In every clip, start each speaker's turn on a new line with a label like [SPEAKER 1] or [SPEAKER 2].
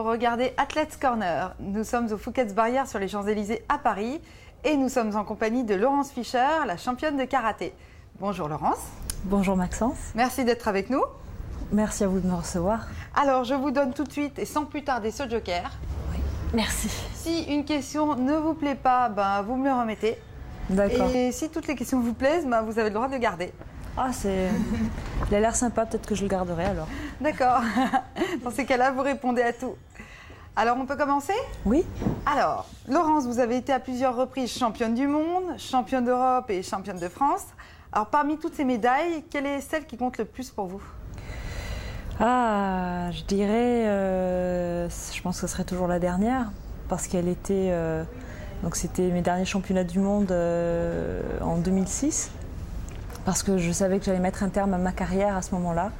[SPEAKER 1] regardez Athletes Corner. Nous sommes au Fouquet's Barrière sur les Champs-Élysées à Paris et nous sommes en compagnie de Laurence Fischer, la championne de karaté. Bonjour Laurence.
[SPEAKER 2] Bonjour Maxence.
[SPEAKER 1] Merci d'être avec nous.
[SPEAKER 2] Merci à vous de me recevoir.
[SPEAKER 1] Alors je vous donne tout de suite et sans plus tarder ce joker.
[SPEAKER 2] Oui, merci.
[SPEAKER 1] Si une question ne vous plaît pas, vous me le remettez.
[SPEAKER 2] D'accord.
[SPEAKER 1] Et si toutes les questions vous plaisent, vous avez le droit de le garder.
[SPEAKER 2] Ah, il a l'air sympa, peut-être que je le garderai alors.
[SPEAKER 1] D'accord. Dans ces cas-là, vous répondez à tout. Alors, on peut commencer ?
[SPEAKER 2] Oui.
[SPEAKER 1] Alors, Laurence, vous avez été à plusieurs reprises championne du monde, championne d'Europe et championne de France. Alors, parmi toutes ces médailles, quelle est celle qui compte le plus pour vous ?
[SPEAKER 2] Ah, je dirais, je pense que ce serait toujours la dernière, parce qu'elle était, donc c'était mes derniers championnats du monde en 2006. Parce que je savais que j'allais mettre un terme à ma carrière à ce moment-là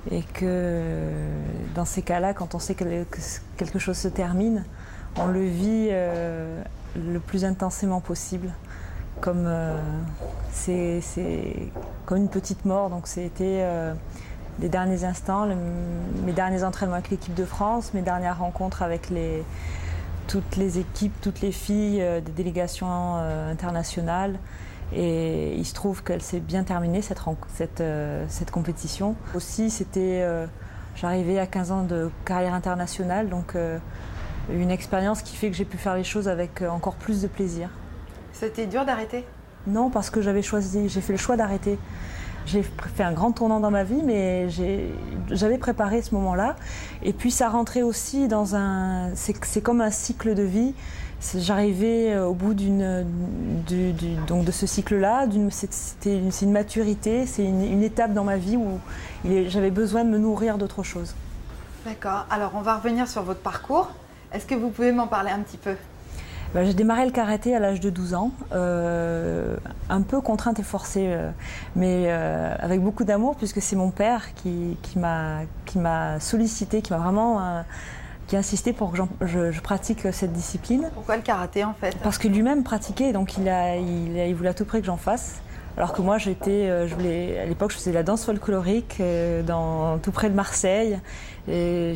[SPEAKER 2] et que dans ces cas-là, quand on sait que quelque chose se termine, on le vit le plus intensément possible, comme c'est comme une petite mort. Donc c'était les derniers instants, mes derniers entraînements avec l'équipe de France, mes dernières rencontres avec toutes les équipes, toutes les filles des délégations internationales. Et il se trouve qu'elle s'est bien terminée, cette compétition. Aussi, j'arrivais à 15 ans de carrière internationale, donc une expérience qui fait que j'ai pu faire les choses avec encore plus de plaisir.
[SPEAKER 1] C'était dur d'arrêter ?
[SPEAKER 2] Non, parce que j'ai fait le choix d'arrêter. J'ai fait un grand tournant dans ma vie, mais j'avais préparé ce moment-là. Et puis ça rentrait aussi c'est comme un cycle de vie. J'arrivais au bout de ce cycle-là, c'est une maturité, c'est une étape dans ma vie où j'avais besoin de me nourrir d'autre chose.
[SPEAKER 1] D'accord, alors on va revenir sur votre parcours. Est-ce que vous pouvez m'en parler un petit peu ?
[SPEAKER 2] J'ai démarré le karaté à l'âge de 12 ans, un peu contrainte et forcée, mais avec beaucoup d'amour puisque c'est mon père qui m'a sollicité, qui a insisté pour que je pratique cette discipline.
[SPEAKER 1] Pourquoi le karaté en fait ?
[SPEAKER 2] Parce que lui-même pratiquait, donc il voulait à tout prix que j'en fasse. Alors que moi, à l'époque, je faisais de la danse folklorique tout près de Marseille. Et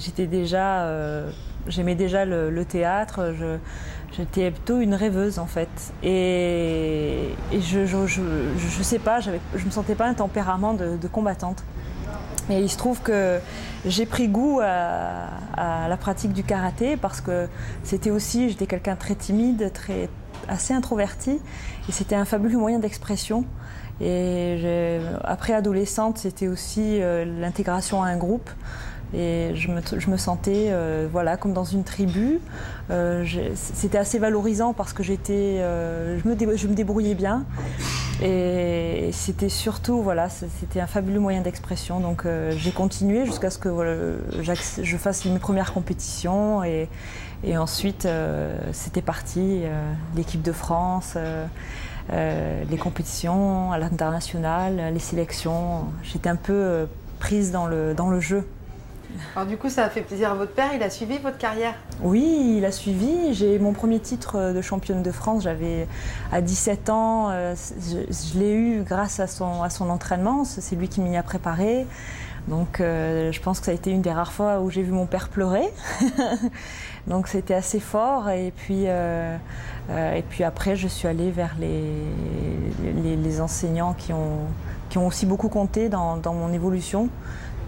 [SPEAKER 2] j'aimais déjà le théâtre. J'étais plutôt une rêveuse en fait. Et je sais pas, je me sentais pas un tempérament de combattante. Et il se trouve que j'ai pris goût à la pratique du karaté parce que j'étais quelqu'un de très timide, assez introverti, et c'était un fabuleux moyen d'expression. Et après adolescente, c'était aussi l'intégration à un groupe. Et je me sentais comme dans une tribu. C'était assez valorisant parce que je me débrouillais bien. Et c'était surtout, c'était un fabuleux moyen d'expression. Donc j'ai continué jusqu'à ce que je fasse mes premières compétitions. Et ensuite, c'était parti, l'équipe de France, les compétitions à l'international, les sélections. J'étais un peu prise dans le jeu.
[SPEAKER 1] Alors du coup, ça a fait plaisir à votre père, il a suivi votre carrière ?
[SPEAKER 2] Oui, il a suivi. J'ai mon premier titre de championne de France, j'avais à 17 ans. Je l'ai eu grâce à son entraînement, c'est lui qui m'y a préparé. Donc je pense que ça a été une des rares fois où j'ai vu mon père pleurer. Donc c'était assez fort. Et puis après, je suis allée vers les enseignants qui ont aussi beaucoup compté dans mon évolution,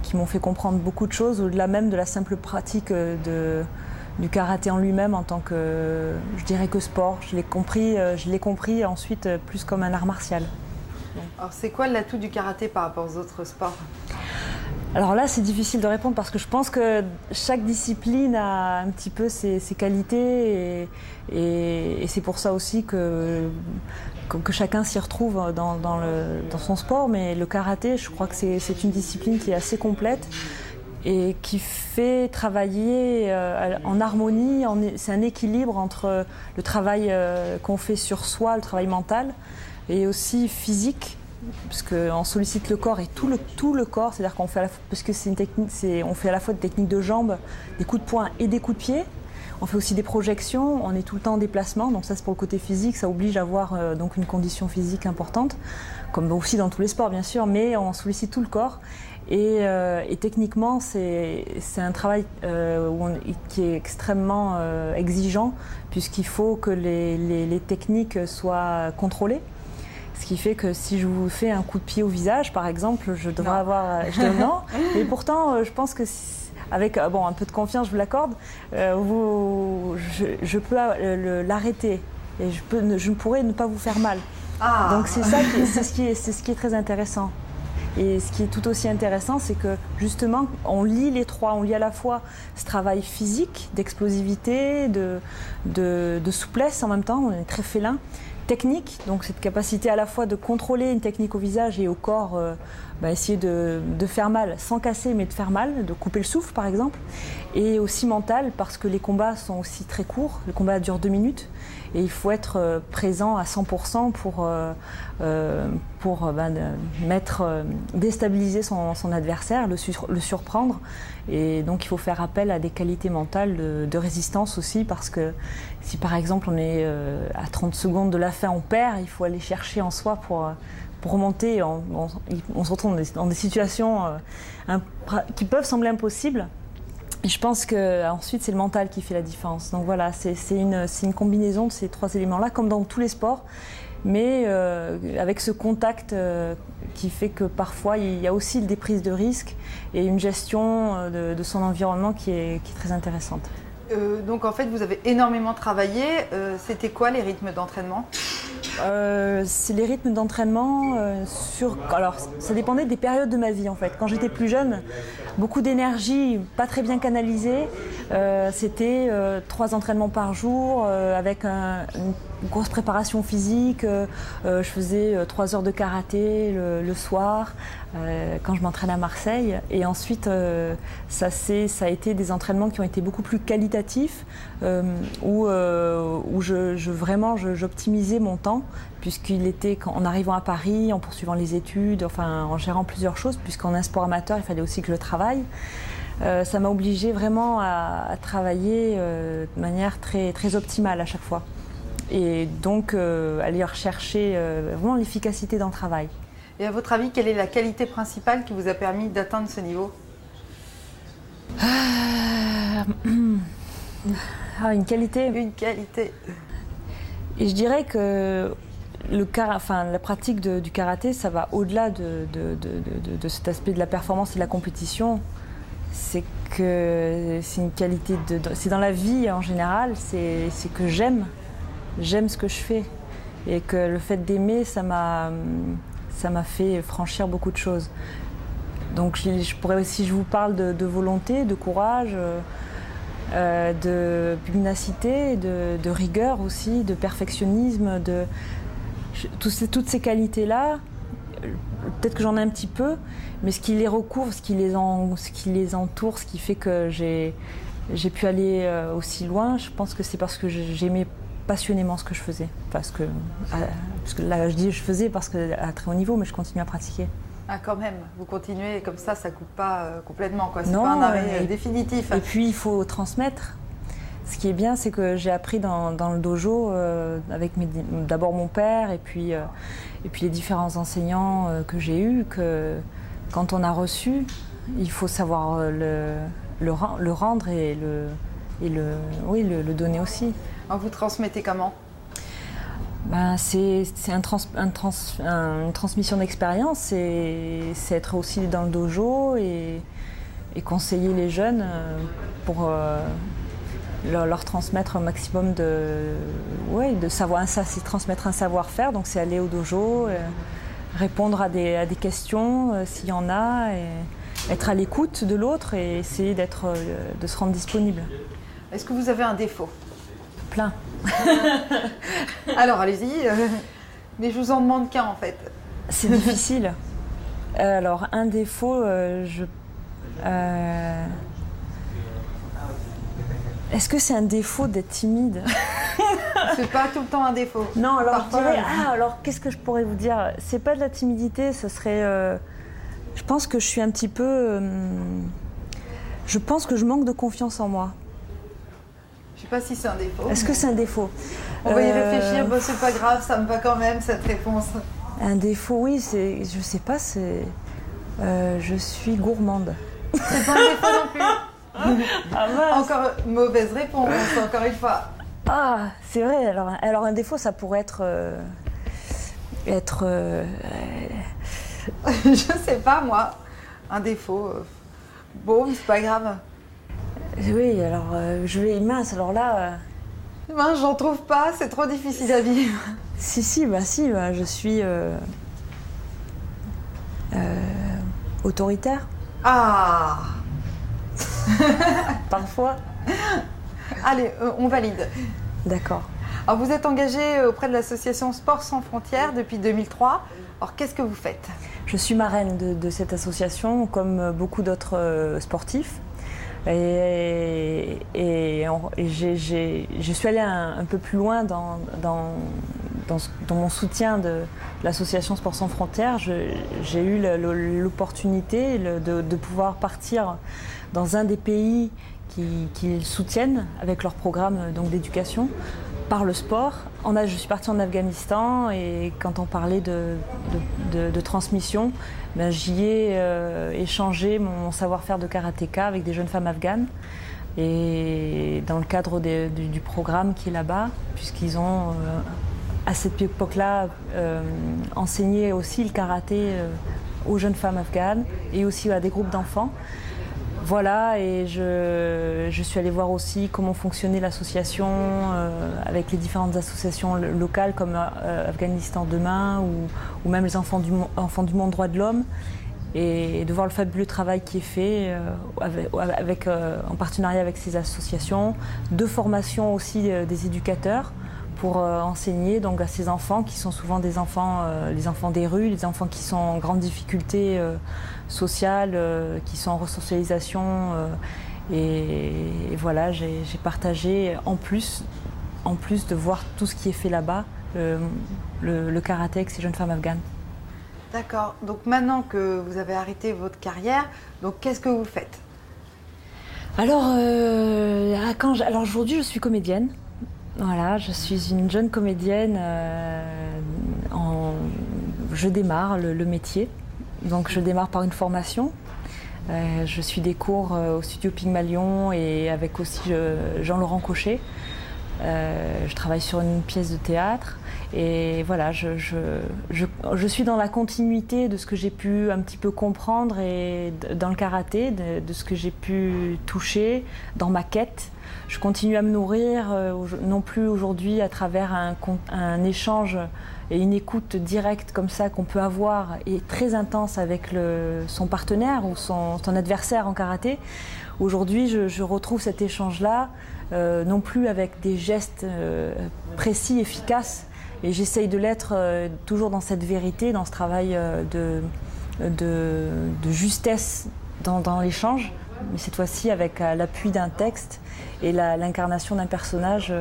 [SPEAKER 2] qui m'ont fait comprendre beaucoup de choses, au-delà même de la simple pratique du karaté en lui-même en tant que, je dirais que sport. Je l'ai compris ensuite plus comme un art martial.
[SPEAKER 1] Alors c'est quoi l'atout du karaté par rapport aux autres sports ?
[SPEAKER 2] Alors là, c'est difficile de répondre parce que je pense que chaque discipline a un petit peu ses qualités et c'est pour ça aussi que chacun s'y retrouve dans son sport. Mais le karaté, je crois que c'est une discipline qui est assez complète et qui fait travailler en harmonie. C'est un équilibre entre le travail qu'on fait sur soi, le travail mental, et aussi physique. Parce qu'on sollicite le corps et tout le corps, c'est-à-dire qu'on fait parce que c'est une technique, on fait à la fois des techniques de jambes, des coups de poing et des coups de pied. On fait aussi des projections, on est tout le temps en déplacement, donc ça c'est pour le côté physique, ça oblige à avoir donc une condition physique importante, comme aussi dans tous les sports bien sûr, mais on sollicite tout le corps. Et techniquement, c'est un travail qui est extrêmement exigeant, puisqu'il faut que les techniques soient contrôlées. Ce qui fait que si je vous fais un coup de pied au visage, par exemple, je devrais avoir... non, et pourtant, je pense que avec un peu de confiance, je vous l'accorde, je peux l'arrêter et je ne pourrais ne pas vous faire mal. Ah. Donc c'est ce qui est très intéressant. Et ce qui est tout aussi intéressant, c'est que justement, on lie les trois. On lie à la fois ce travail physique, d'explosivité, de souplesse en même temps, on est très félin. Technique, donc cette capacité à la fois de contrôler une technique au visage et au corps, essayer de faire mal, sans casser, mais de faire mal, de couper le souffle par exemple. Et aussi mental, parce que les combats sont aussi très courts, le combat dure 2 minutes. Et il faut être présent à 100% pour déstabiliser son adversaire, le surprendre. Et donc il faut faire appel à des qualités mentales de résistance aussi, parce que si par exemple on est à 30 secondes de la fin, on perd, il faut aller chercher en soi pour remonter. On se retrouve dans des situations qui peuvent sembler impossibles. Et je pense qu'ensuite, c'est le mental qui fait la différence. Donc voilà, c'est une combinaison de ces 3 éléments-là, comme dans tous les sports, mais avec ce contact qui fait que parfois, il y a aussi des prises de risques et une gestion de son environnement qui est très intéressante.
[SPEAKER 1] Donc en fait, vous avez énormément travaillé. C'était quoi les rythmes d'entraînement ?
[SPEAKER 2] C'est les rythmes d'entraînement alors ça dépendait des périodes de ma vie en fait. Quand j'étais plus jeune, beaucoup d'énergie, pas très bien canalisée. C'était 3 entraînements par jour avec une grosse préparation physique. Je faisais 3 heures de karaté le soir quand je m'entraînais à Marseille. Et ensuite, ça a été des entraînements qui ont été beaucoup plus qualitatifs, où j'optimisais mon temps, puisqu'il était en arrivant à Paris, en poursuivant les études, enfin en gérant plusieurs choses, puisqu'en un sport amateur, il fallait aussi que je travaille. Ça m'a obligée vraiment à travailler de manière très, très optimale à chaque fois. Et donc, aller rechercher vraiment l'efficacité dans le travail.
[SPEAKER 1] Et à votre avis, quelle est la qualité principale qui vous a permis d'atteindre ce niveau ?
[SPEAKER 2] Une qualité.
[SPEAKER 1] Une qualité.
[SPEAKER 2] Et je dirais que la pratique du karaté, ça va au-delà de cet aspect de la performance et de la compétition. C'est que c'est une qualité c'est dans la vie en général, c'est que j'aime ce que je fais. Et que le fait d'aimer, ça m'a fait franchir beaucoup de choses. Donc je pourrais aussi, je vous parle de volonté, de courage, de pugnacité, de rigueur aussi, de perfectionnisme, toutes ces qualités-là. Peut-être que j'en ai un petit peu, mais ce qui les recouvre, ce qui les entoure, ce qui fait que j'ai pu aller aussi loin, je pense que c'est parce que j'aimais passionnément ce que je faisais. Parce que là, je dis je faisais parce qu'à très haut niveau, mais je continue à pratiquer.
[SPEAKER 1] Ah, quand même, vous continuez comme ça coupe pas complètement, quoi. C'est
[SPEAKER 2] non,
[SPEAKER 1] pas un arrêt définitif.
[SPEAKER 2] Et puis, il faut transmettre. Ce qui est bien, c'est que j'ai appris dans le dojo avec d'abord mon père et puis les différents enseignants que j'ai eus, que quand on a reçu, il faut savoir le rendre et le donner aussi.
[SPEAKER 1] Alors vous transmettez comment ?
[SPEAKER 2] C'est une transmission d'expérience, c'est être aussi dans le dojo et conseiller les jeunes pour leur transmettre un maximum de savoir. Ça, c'est transmettre un savoir-faire, donc c'est aller au dojo, répondre à des questions s'il y en a, et être à l'écoute de l'autre et essayer de se rendre disponible.
[SPEAKER 1] Est-ce que vous avez un défaut ?
[SPEAKER 2] Plein.
[SPEAKER 1] Alors allez-y, mais je vous en demande qu'un en fait.
[SPEAKER 2] C'est difficile. Alors un défaut, est-ce que c'est un défaut d'être timide ?
[SPEAKER 1] C'est pas tout le temps un défaut.
[SPEAKER 2] Non, alors je dirais, alors qu'est-ce que je pourrais vous dire ? C'est pas de la timidité, ça serait... je pense que je suis un petit peu... je pense que je manque de confiance en moi.
[SPEAKER 1] Je ne sais pas si c'est un défaut.
[SPEAKER 2] Est-ce que c'est un défaut?
[SPEAKER 1] On va y réfléchir, bon, c'est pas grave, ça me va quand même cette réponse.
[SPEAKER 2] Un défaut, oui, je sais pas, je suis gourmande.
[SPEAKER 1] C'est pas un défaut non plus.
[SPEAKER 2] Ah mince.
[SPEAKER 1] Encore mauvaise réponse, encore une fois.
[SPEAKER 2] Ah, c'est vrai, alors un défaut, ça pourrait être...
[SPEAKER 1] Je sais pas moi, un défaut. Bon, c'est pas grave.
[SPEAKER 2] Oui, alors mince, alors là...
[SPEAKER 1] Mince, j'en trouve pas, c'est trop difficile à vivre.
[SPEAKER 2] Si, je suis autoritaire.
[SPEAKER 1] Ah.
[SPEAKER 2] Parfois.
[SPEAKER 1] Allez, on valide.
[SPEAKER 2] D'accord.
[SPEAKER 1] Alors vous êtes engagé auprès de l'association Sport sans frontières depuis 2003. Alors qu'est-ce que vous faites?
[SPEAKER 2] Je suis marraine de cette association, comme beaucoup d'autres sportifs. Et je suis allée un peu plus loin dans mon soutien de l'association Sport sans frontières. J'ai eu l'opportunité de pouvoir partir dans un des pays qu'ils soutiennent avec leur programme d'éducation par le sport. Je suis partie en Afghanistan et quand on parlait de transmission, j'y ai échangé mon savoir-faire de karatéka avec des jeunes femmes afghanes. Et dans le cadre du programme qui est là-bas, puisqu'ils ont à cette époque-là enseigné aussi le karaté aux jeunes femmes afghanes et aussi à des groupes d'enfants. Voilà, et je suis allée voir aussi comment fonctionnait l'association avec les différentes associations locales comme Afghanistan Demain ou même les enfants du monde droits de l'homme, et de voir le fabuleux travail qui est fait en partenariat avec ces associations, de formation aussi des éducateurs pour enseigner donc à ces enfants qui sont souvent des enfants, les enfants des rues, les enfants qui sont en grande difficulté sociale, qui sont en resocialisation. Et voilà, j'ai partagé en plus de voir tout ce qui est fait là-bas, le karaté avec ces jeunes femmes afghanes.
[SPEAKER 1] D'accord. Donc maintenant que vous avez arrêté votre carrière, donc qu'est-ce que vous faites?
[SPEAKER 2] Alors aujourd'hui, je suis comédienne. Voilà, je suis une jeune comédienne. Je démarre le métier. Donc je démarre par une formation. Je suis des cours au studio Pygmalion et avec aussi Jean-Laurent Cochet. Je travaille sur une pièce de théâtre et voilà, je suis dans la continuité de ce que j'ai pu un petit peu comprendre et dans le karaté, de ce que j'ai pu toucher dans ma quête. Je continue à me nourrir, non plus aujourd'hui à travers un échange et une écoute directe comme ça qu'on peut avoir et très intense avec son partenaire ou son adversaire en karaté. Aujourd'hui, je retrouve cet échange-là, non plus avec des gestes précis, efficaces, et j'essaye de l'être toujours dans cette vérité, dans ce travail de justesse dans l'échange, mais cette fois-ci avec l'appui d'un texte et l'incarnation d'un personnage.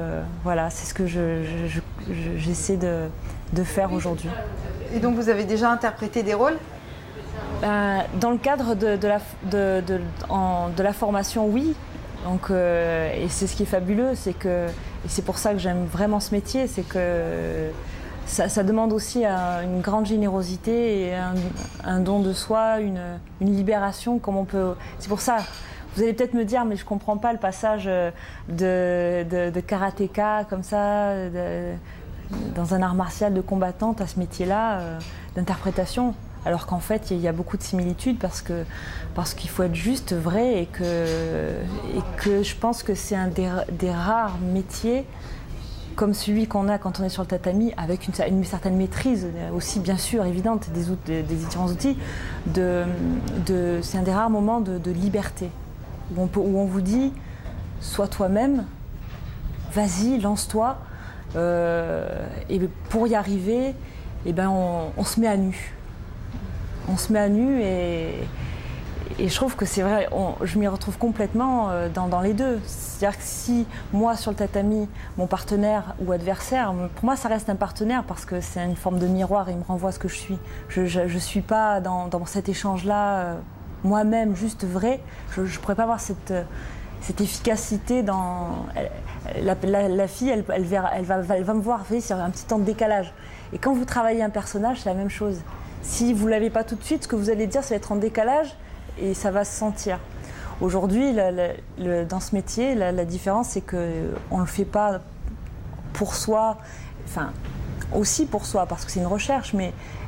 [SPEAKER 2] Voilà, c'est ce que j'essaie de faire aujourd'hui.
[SPEAKER 1] Et donc vous avez déjà interprété des rôles?
[SPEAKER 2] Dans le cadre de la formation, oui. Donc, et c'est ce qui est fabuleux, et c'est pour ça que j'aime vraiment ce métier, c'est que ça demande aussi une grande générosité et un don de soi, une libération comme on peut. C'est pour ça. Vous allez peut-être me dire, mais je ne comprends pas le passage de karatéka comme ça, dans un art martial de combattante à ce métier-là d'interprétation. Alors qu'en fait, il y a beaucoup de similitudes parce qu'il faut être juste, vrai, et que je pense que c'est un des rares métiers comme celui qu'on a quand on est sur le tatami, avec une certaine maîtrise aussi bien sûr évidente des différents outils. C'est un des rares moments de liberté où on vous dit sois toi-même, vas-y, lance-toi, et pour y arriver, on se met à nu. On se met à nu et je trouve que c'est vrai, je m'y retrouve complètement dans les deux. C'est-à-dire que si moi sur le tatami, mon partenaire ou adversaire, pour moi ça reste un partenaire parce que c'est une forme de miroir, il me renvoie à ce que je suis. Je ne suis pas dans cet échange-là moi-même, juste vrai. Je ne pourrais pas avoir cette efficacité la fille, elle va me voir, vous voyez, c'est un petit temps de décalage. Et quand vous travaillez un personnage, c'est la même chose. Si vous ne l'avez pas tout de suite, ce que vous allez dire, ça va être en décalage et ça va se sentir. Aujourd'hui, dans ce métier, la différence, c'est qu'on ne le fait pas pour soi, enfin, aussi pour soi, parce que c'est une recherche,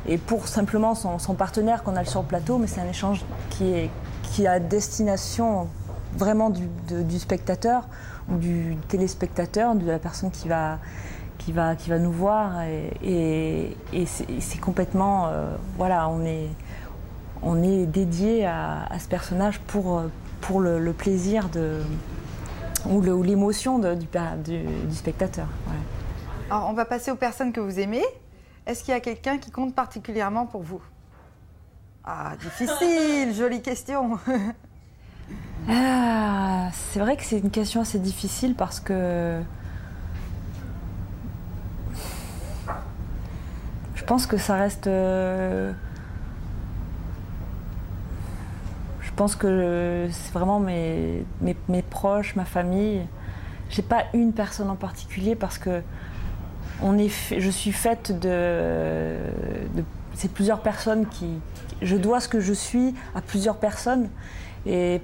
[SPEAKER 2] et pour simplement son partenaire qu'on a sur le plateau, mais c'est un échange qui a destination vraiment du spectateur ou du téléspectateur, de la personne qui va nous voir. Et c'est complètement... voilà, on est dédié à ce personnage pour le plaisir ou l'émotion du spectateur. Ouais.
[SPEAKER 1] Alors, on va passer aux personnes que vous aimez. Est-ce qu'il y a quelqu'un qui compte particulièrement pour vous? Ah, difficile, jolie question.
[SPEAKER 2] C'est vrai que c'est une question assez difficile parce que je pense que ça reste... Je pense que c'est vraiment mes proches, ma famille. J'ai pas une personne en particulier parce que je suis faite de c'est plusieurs personnes je dois ce que je suis à plusieurs personnes et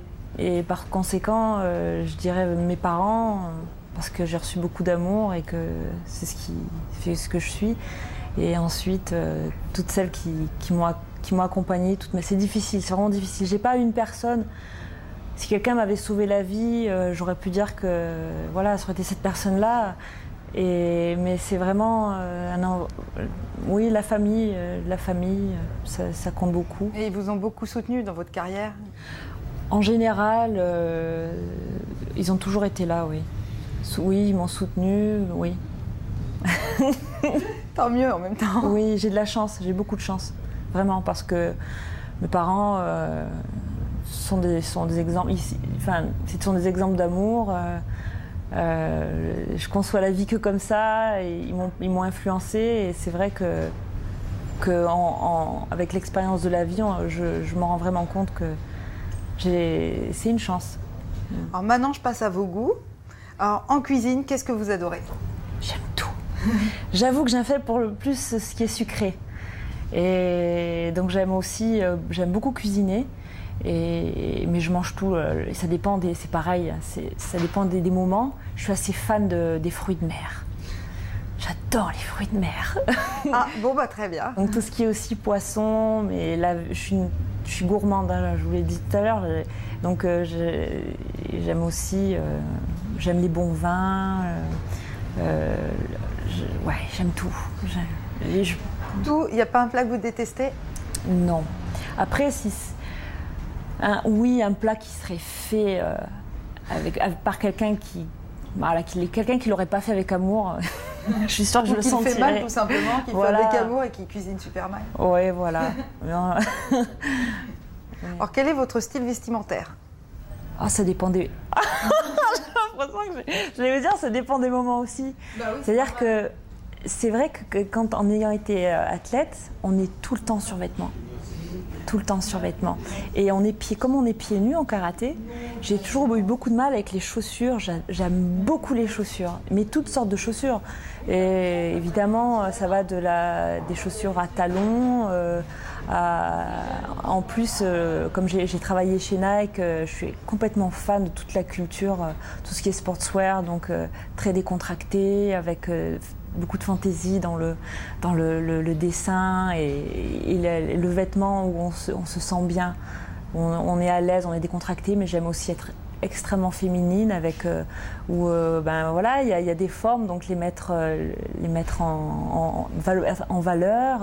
[SPEAKER 2] par conséquent je dirais mes parents parce que j'ai reçu beaucoup d'amour et que c'est ce qui fait ce que je suis, et ensuite toutes celles qui m'ont accompagnée, mais c'est difficile, c'est vraiment difficile. J'ai pas une personne. Si quelqu'un m'avait sauvé la vie, j'aurais pu dire que voilà, ça aurait été cette personne-là. Mais c'est vraiment oui, la famille, ça compte beaucoup.
[SPEAKER 1] Et ils vous ont beaucoup soutenu dans votre carrière?
[SPEAKER 2] En général, ils ont toujours été là, oui. Oui, ils m'ont soutenu, oui.
[SPEAKER 1] Tant mieux en même temps.
[SPEAKER 2] Oui, j'ai de la chance, j'ai beaucoup de chance, vraiment, parce que mes parents sont des exemples. Enfin, ce sont des exemples d'amour. Je conçois la vie que comme ça, et ils m'ont influencée, et c'est vrai que avec l'expérience de la vie, je me rends vraiment compte que c'est une chance.
[SPEAKER 1] Alors maintenant, je passe à vos goûts. Alors, en cuisine, qu'est-ce que vous adorez?
[SPEAKER 2] J'aime tout. J'avoue que j'aime faire pour le plus ce qui est sucré. Et donc j'aime beaucoup cuisiner. Mais je mange tout, ça dépend c'est pareil, ça dépend des moments. Je suis assez fan des fruits de mer. J'adore les fruits de mer.
[SPEAKER 1] Ah, bon, bah très bien.
[SPEAKER 2] Donc tout ce qui est aussi poisson, mais là, je suis gourmande, hein, je vous l'ai dit tout à l'heure. Donc j'aime aussi, j'aime les bons vins. Ouais, j'aime tout.
[SPEAKER 1] Tout, il n'y a pas un plat que vous détestez?
[SPEAKER 2] Non. Après, oui, un plat qui serait fait par quelqu'un quelqu'un qui l'aurait pas fait avec amour. Je suis sûre que je le sentirais.
[SPEAKER 1] Qui fait mal tout simplement, qui fait avec amour et qui cuisine super mal.
[SPEAKER 2] Oui, voilà.
[SPEAKER 1] Alors, quel est votre style vestimentaire?
[SPEAKER 2] Oh, ça dépend des... J'ai l'impression que j'allais dire, ça dépend des moments aussi.
[SPEAKER 1] Bah oui,
[SPEAKER 2] c'est-à-dire que c'est vrai que quand, en ayant été athlète, on est tout le temps sur vêtements. Tout le temps sur vêtements. Et comme on est pieds nus en karaté, j'ai toujours eu beaucoup de mal avec les chaussures. J'aime beaucoup les chaussures, mais toutes sortes de chaussures. Et évidemment, ça va des chaussures à talons. En plus, comme j'ai travaillé chez Nike, je suis complètement fan de toute la culture, tout ce qui est sportswear, donc très décontracté, avec beaucoup de fantaisie dans le dessin et le vêtement où on se sent bien. On est à l'aise, on est décontracté, mais j'aime aussi être extrêmement féminine avec ben voilà, il y a des formes, donc les mettre en valeur.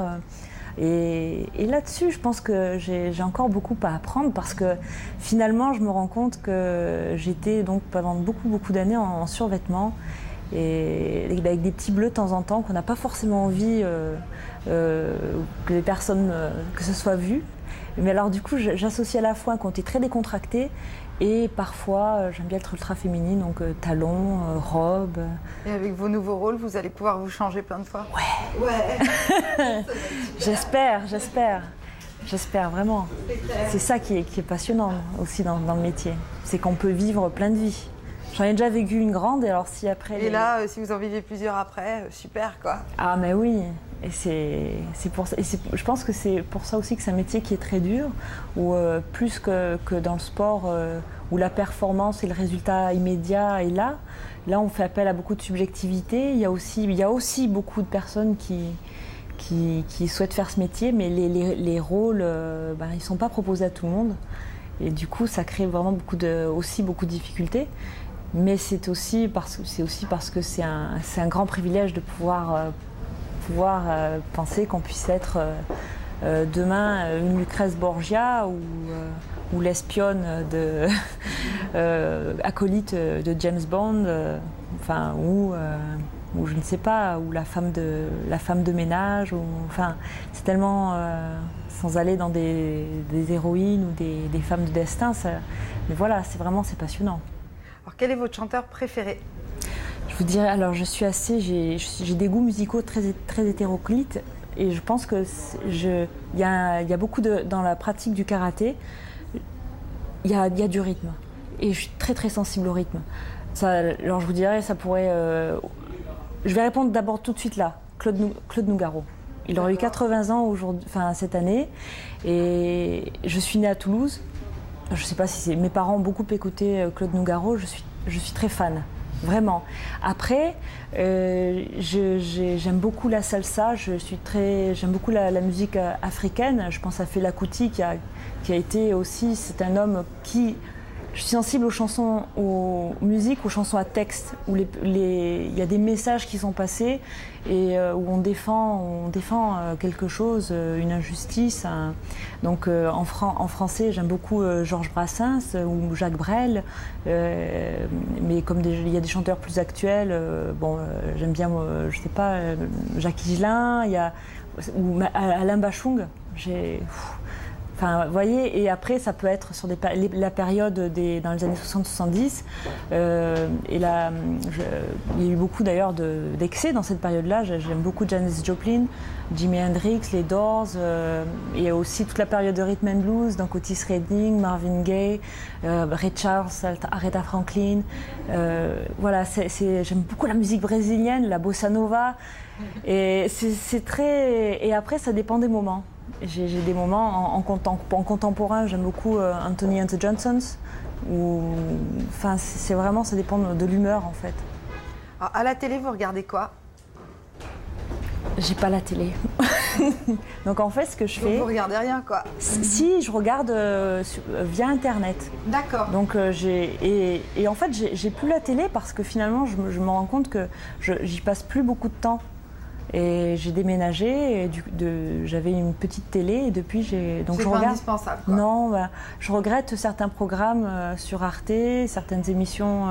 [SPEAKER 2] Et là-dessus, je pense que j'ai encore beaucoup à apprendre parce que finalement, je me rends compte que j'étais donc pendant beaucoup d'années en survêtement et avec des petits bleus de temps en temps qu'on n'a pas forcément envie que les personnes, que ce soit vu. Mais alors du coup, j'associe à la fois un côté très décontracté et parfois, j'aime bien être ultra féminine, donc talons, robe.
[SPEAKER 1] Et avec vos nouveaux rôles, vous allez pouvoir vous changer plein de fois?
[SPEAKER 2] Ouais. J'espère vraiment. C'est ça qui est passionnant aussi dans le métier. C'est qu'on peut vivre plein de vies. J'en ai déjà vécu une grande, et alors si après...
[SPEAKER 1] Et là, si vous en vivez plusieurs après, super quoi.
[SPEAKER 2] Ah mais oui, et c'est pour ça. Et je pense que c'est pour ça aussi que c'est un métier qui est très dur, où plus que dans le sport, où la performance et le résultat immédiat est là. Là, on fait appel à beaucoup de subjectivité. Il y a aussi beaucoup de personnes qui souhaitent faire ce métier, mais les rôles, ils ne sont pas proposés à tout le monde. Et du coup, ça crée vraiment beaucoup de difficultés. Mais c'est aussi parce que c'est un grand privilège de pouvoir penser qu'on puisse être demain une Lucrèce Borgia ou l'espionne acolyte de James Bond, ou je ne sais pas, ou la femme de ménage, c'est tellement sans aller dans des héroïnes ou des femmes de destin, mais voilà, c'est passionnant.
[SPEAKER 1] Alors quel est votre chanteur préféré ?
[SPEAKER 2] Je vous dirais, alors j'ai des goûts musicaux très hétéroclites, et je pense que il y a beaucoup dans la pratique du karaté, il y a du rythme, et je suis très très sensible au rythme. Alors je vous dirais, ça pourrait... Je vais répondre d'abord tout de suite là, Claude Nougaro. Il aurait eu 80 ans cette année, et je suis née à Toulouse. Je ne sais pas si c'est... Mes parents ont beaucoup écouté Claude Nougaro, je suis très fan, vraiment. Après, j'aime beaucoup la salsa, j'aime beaucoup la musique africaine. Je pense à Fela Kuti qui a été aussi... C'est un homme qui... Je suis sensible aux musiques, aux chansons à texte, où il y a des messages qui sont passés et où on défend quelque chose, une injustice. Donc en français, j'aime beaucoup Georges Brassens ou Jacques Brel, mais comme il y a des chanteurs plus actuels, j'aime bien, je sais pas, Jacques Higelin, ou Alain Bachung. Enfin, vous voyez, et après, ça peut être sur la période dans les années 60-70. Et là, il y a eu beaucoup d'ailleurs d'excès dans cette période-là. J'aime beaucoup Janis Joplin, Jimi Hendrix, les Doors, et aussi toute la période de rhythm and blues, donc Otis Redding, Marvin Gaye, Ray Charles, Aretha Franklin. Voilà, j'aime beaucoup la musique brésilienne, la bossa nova. Et c'est très... Et après, ça dépend des moments. J'ai des moments en contemporain, j'aime beaucoup Anthony and the Johnsons. C'est vraiment, ça dépend de l'humeur en fait.
[SPEAKER 1] Alors, à la télé, vous regardez quoi ?
[SPEAKER 2] J'ai pas la télé. Donc en fait, ce que je fais...
[SPEAKER 1] Vous regardez rien quoi ?
[SPEAKER 2] Si, je regarde via Internet.
[SPEAKER 1] D'accord.
[SPEAKER 2] Donc et en fait, j'ai plus la télé parce que finalement, je me rends compte que j'y passe plus beaucoup de temps. Et j'ai déménagé, et j'avais une petite télé, et depuis donc
[SPEAKER 1] je regarde. C'est indispensable quoi.
[SPEAKER 2] Non, je regrette certains programmes sur Arte, certaines émissions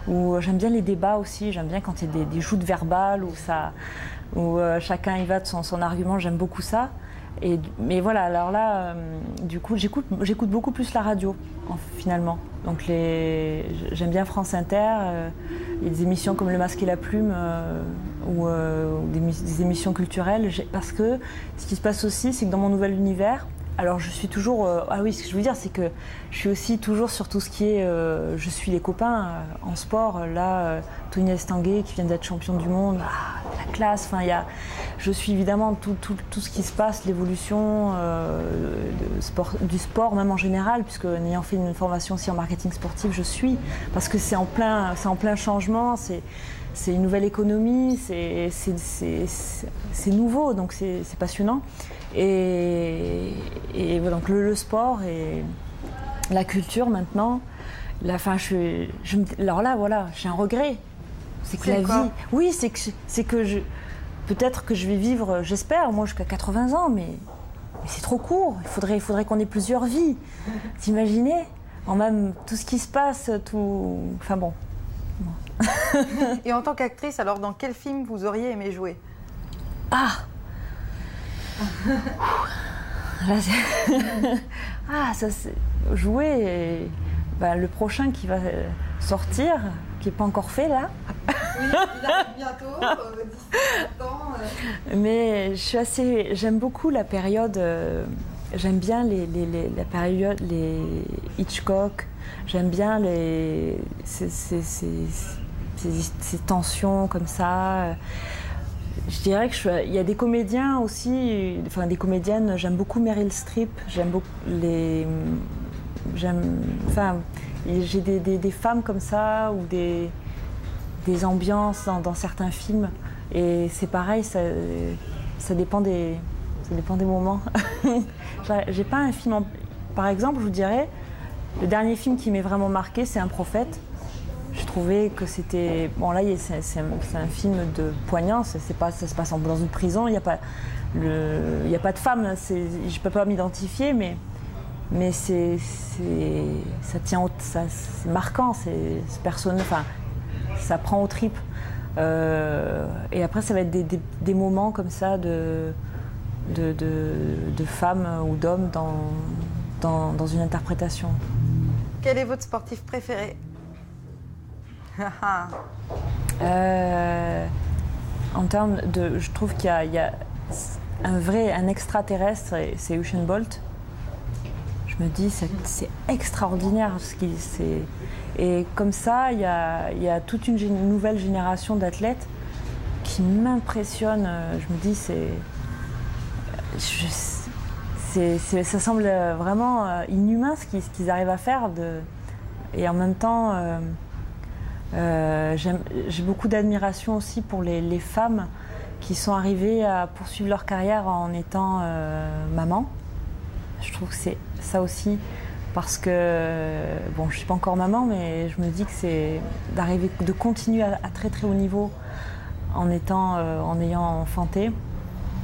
[SPEAKER 2] où j'aime bien les débats aussi, j'aime bien quand il y a des joutes verbales où chacun y va de son argument, j'aime beaucoup ça. Mais voilà, alors là, du coup, j'écoute beaucoup plus la radio, finalement. Donc j'aime bien France Inter, il y a des émissions comme Le Masque et la Plume, ou des émissions culturelles, parce que ce qui se passe aussi, c'est que dans mon nouvel univers, alors je suis toujours... ce que je veux dire, c'est que je suis aussi toujours sur tout ce qui est... je suis les copains en sport, là, Tony Estanguet qui vient d'être champion du monde, la classe, je suis évidemment tout ce qui se passe, l'évolution du sport, même en général, puisque n'ayant fait une formation aussi en marketing sportif, je suis, parce que c'est en plein changement, c'est une nouvelle économie, c'est nouveau, donc c'est passionnant. Et donc le sport et la culture maintenant, alors là, voilà, j'ai un regret. C'est que la vie... Oui, c'est que peut-être que je vais vivre, j'espère, moi jusqu'à 80 ans, mais c'est trop court. Il faudrait qu'on ait plusieurs vies. T'imaginez ? Même tout ce qui se passe, tout... Enfin bon.
[SPEAKER 1] Et en tant qu'actrice, alors dans quel film vous auriez aimé jouer ?
[SPEAKER 2] Ça c'est jouer. Le prochain qui va sortir, qui n'est pas encore fait là.
[SPEAKER 1] Oui, il arrive bientôt, d'ici longtemps.
[SPEAKER 2] Mais j'aime beaucoup la période j'aime bien la période, les Hitchcock, j'aime bien ces tensions comme ça. Je dirais qu'il y a des comédiens aussi, enfin des comédiennes, j'aime beaucoup Meryl Streep, j'ai des femmes comme ça ou des ambiances dans certains films. Et c'est pareil, ça dépend des moments. J'ai pas un film Par exemple, je vous dirais, le dernier film qui m'est vraiment marqué, c'est Un prophète. Je trouvais que c'était... Bon là, c'est un film de poignant, ça se passe dans une prison, il n'y a pas de femme, je ne peux pas m'identifier, mais c'est marquant, c'est personnel, enfin, ça prend aux tripes. Et après, ça va être des moments comme ça de femmes ou d'hommes dans une interprétation.
[SPEAKER 1] Quel est votre sportif préféré?
[SPEAKER 2] En termes de... Je trouve qu'il y a un extraterrestre, c'est Usain Bolt. Je me dis, c'est extraordinaire ce qu'il... Et comme ça, il y a toute une nouvelle génération d'athlètes qui m'impressionnent. Je me dis, ça semble vraiment inhumain ce qu'ils arrivent à faire. Et en même temps, j'ai beaucoup d'admiration aussi pour les femmes qui sont arrivées à poursuivre leur carrière en étant maman. Je trouve que c'est ça aussi. Parce que, bon, je ne suis pas encore maman, mais je me dis que c'est de continuer à très très haut niveau en ayant enfanté.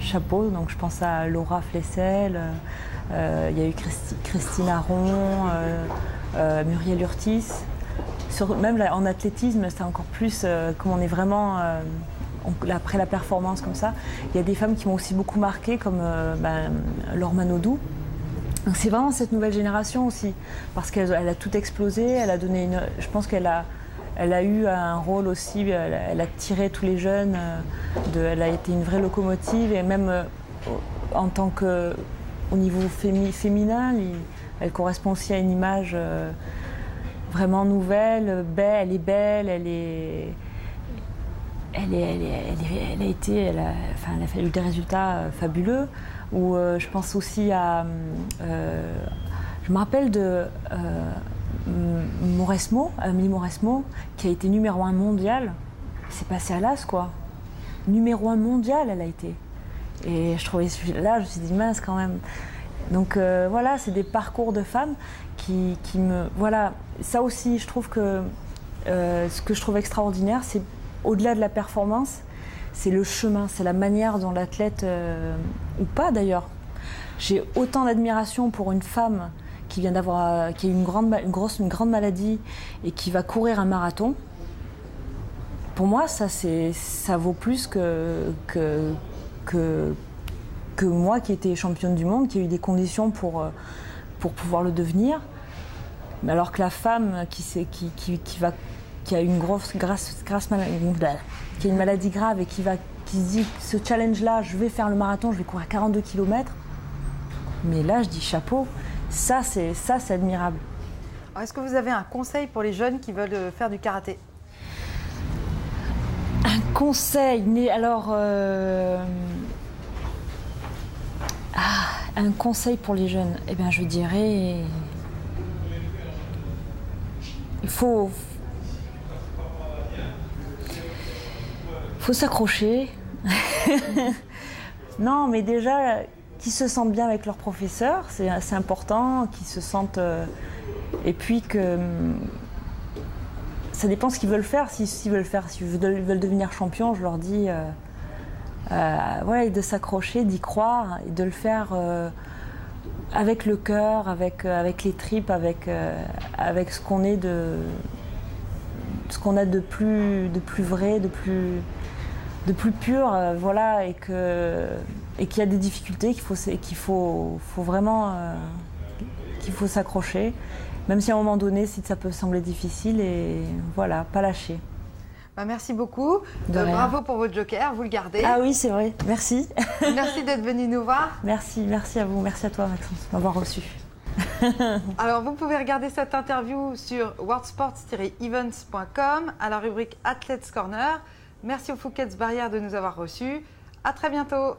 [SPEAKER 2] Chapeau, donc je pense à Laura Flessel, il y a eu Christine Aron, Muriel Urtis. Même là, en athlétisme, c'est encore plus, comme on est vraiment après la performance comme ça. Il y a des femmes qui m'ont aussi beaucoup marquée, comme Laure Manodou. Donc c'est vraiment cette nouvelle génération aussi, parce qu'elle a tout explosé, elle a donné je pense qu'elle a eu un rôle aussi, elle a tiré tous les jeunes, elle a été une vraie locomotive, et même en tant qu'au niveau féminin, elle correspond aussi à une image vraiment nouvelle, belle, elle est belle, elle a eu des résultats fabuleux. Ou je pense aussi à... je me rappelle de Mauresmo, Amélie Mauresmo, qui a été numéro 1 mondial. C'est passé à l'as, quoi. Numéro 1 mondial, elle a été. Et je trouvais là, je me suis dit, mince quand même. Donc voilà, c'est des parcours de femmes qui me... Voilà, ça aussi, je trouve que ce que je trouve extraordinaire, c'est au-delà de la performance, c'est le chemin, c'est la manière dont l'athlète, ou pas d'ailleurs. J'ai autant d'admiration pour une femme qui a une grande maladie et qui va courir un marathon. Pour moi, ça vaut plus que moi qui étais championne du monde, qui a eu des conditions pour pouvoir le devenir. Mais alors que la femme qui a une qui a une maladie grave et qui se dit ce challenge-là, je vais faire le marathon, je vais courir 42 km. Mais là, je dis chapeau, ça c'est admirable.
[SPEAKER 1] Alors, est-ce que vous avez un conseil pour les jeunes qui veulent faire du karaté?
[SPEAKER 2] Un conseil, mais alors... un conseil pour les jeunes, eh bien je dirais... Il faut s'accrocher. Non, mais déjà, qu'ils se sentent bien avec leurs professeurs, c'est important, qu'ils se sentent... et puis que... Ça dépend ce qu'ils veulent faire. S'ils veulent devenir champions, je leur dis... de s'accrocher, d'y croire, et de le faire avec le cœur, avec les tripes, avec ce qu'on est ce qu'on a de plus vrai, de plus pur, voilà, et qu'il y a des difficultés, qu'il faut vraiment qu'il faut s'accrocher, même si à un moment donné, ça peut sembler difficile, et voilà, pas lâcher.
[SPEAKER 1] Merci beaucoup.
[SPEAKER 2] De rien.
[SPEAKER 1] Bravo pour votre joker, vous le gardez.
[SPEAKER 2] Ah oui, c'est vrai. Merci.
[SPEAKER 1] Merci d'être venu nous voir.
[SPEAKER 2] Merci à vous. Merci à toi, Maxence, de m'avoir reçu.
[SPEAKER 1] Alors, vous pouvez regarder cette interview sur worldsports-events.com à la rubrique Athletes Corner. Merci au Phuket Barrière de nous avoir reçus. À très bientôt.